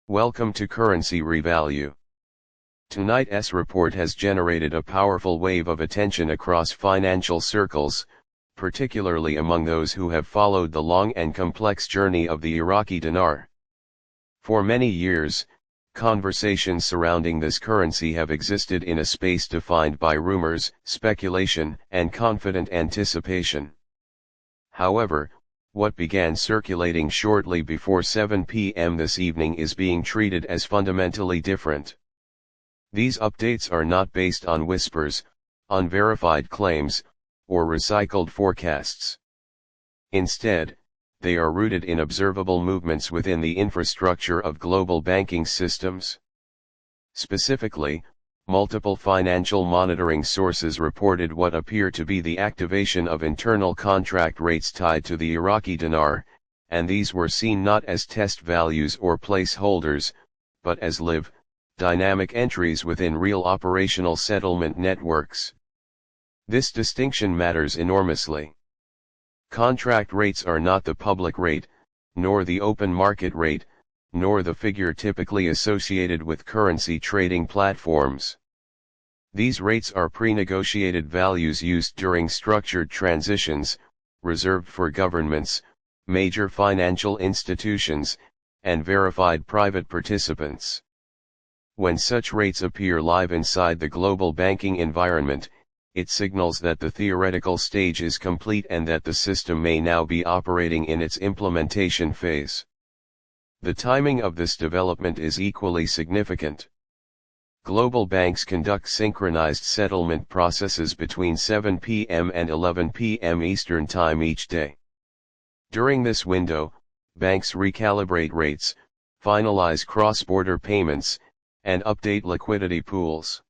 Welcome to Currency Revalue. Tonight's report has generated a powerful wave of attention across financial circles, particularly among those who have followed the long and complex journey of the Iraqi dinar. For many years, conversations surrounding this currency have existed in a space defined by rumors, speculation, and confident anticipation. However, what began circulating shortly before 7 p.m. this evening is being treated as fundamentally different. These updates are not based on whispers, unverified claims, or recycled forecasts. Instead, they are rooted in observable movements within the infrastructure of global banking systems. Specifically, multiple financial monitoring sources reported what appear to be the activation of internal contract rates tied to the Iraqi dinar, and these were seen not as test values or placeholders, but as live, dynamic entries within real operational settlement networks. This distinction matters enormously. Contract rates are not the public rate, nor the open market rate, nor the figure typically associated with currency trading platforms. These rates are pre-negotiated values used during structured transitions, reserved for governments, major financial institutions, and verified private participants. When such rates appear live inside the global banking environment, it signals that the theoretical stage is complete and that the system may now be operating in its implementation phase. The timing of this development is equally significant. Global banks conduct synchronized settlement processes between 7 p.m. and 11 p.m. Eastern Time each day. During this window, banks recalibrate rates, finalize cross-border payments, and update liquidity pools.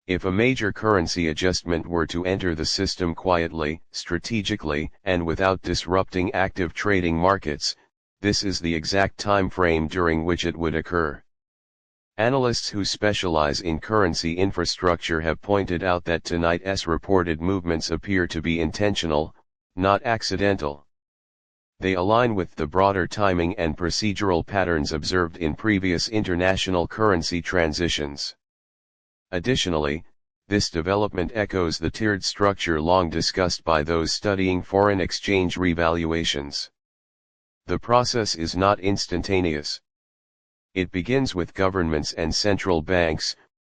If a major currency adjustment were to enter the system quietly, strategically, and without disrupting active trading markets, this is the exact time frame during which it would occur. Analysts who specialize in currency infrastructure have pointed out that tonight's reported movements appear to be intentional, not accidental. They align with the broader timing and procedural patterns observed in previous international currency transitions. Additionally, this development echoes the tiered structure long discussed by those studying foreign exchange revaluations. The process is not instantaneous. It begins with governments and central banks,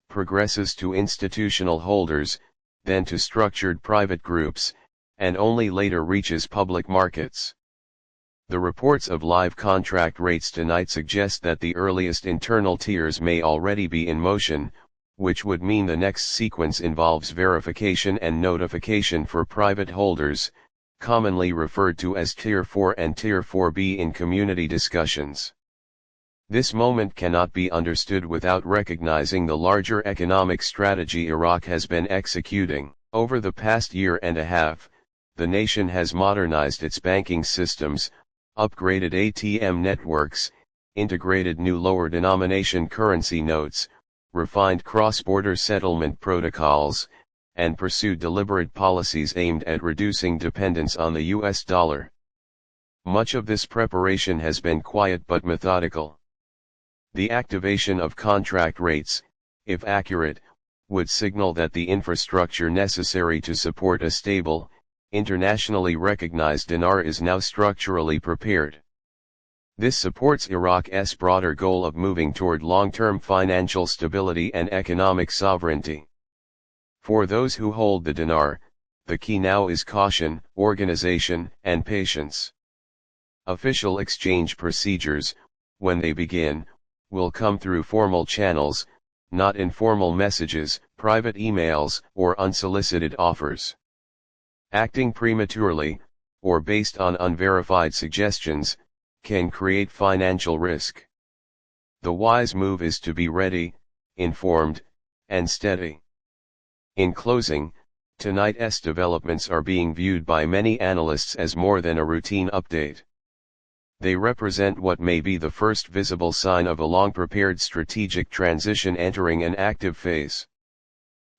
progresses to institutional holders, then to structured private groups, and only later reaches public markets. The reports of live contract rates tonight suggest that the earliest internal tiers may already be in motion, which would mean the next sequence involves verification and notification for private holders, commonly referred to as Tier 4 and Tier 4B in community discussions. This moment cannot be understood without recognizing the larger economic strategy Iraq has been executing. Over the past year and a half, the nation has modernized its banking systems, upgraded ATM networks, integrated new lower denomination currency notes, refined cross-border settlement protocols, and pursued deliberate policies aimed at reducing dependence on the US dollar. Much of this preparation has been quiet but methodical. The activation of contract rates, if accurate, would signal that the infrastructure necessary to support a stable, internationally recognized dinar is now structurally prepared. This supports Iraq's broader goal of moving toward long-term financial stability and economic sovereignty. For those who hold the dinar, the key now is caution, organization, and patience. Official exchange procedures, when they begin, will come through formal channels, not informal messages, private emails, or unsolicited offers. Acting prematurely, or based on unverified suggestions, can create financial risk. The wise move is to be ready, informed, and steady. In closing, tonight's developments are being viewed by many analysts as more than a routine update. They represent what may be the first visible sign of a long-prepared strategic transition entering an active phase.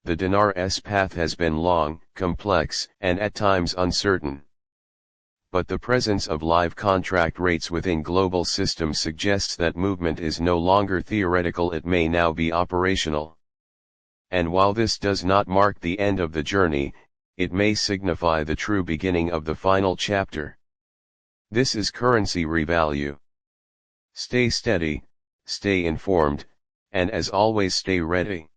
The dinar's path has been long, complex, and at times uncertain. but the presence of live contract rates within global systems suggests that movement is no longer theoretical, it may now be operational. And while this does not mark the end of the journey, it may signify the true beginning of the final chapter. This is Currency Revalue. Stay steady, stay informed, and as always stay ready.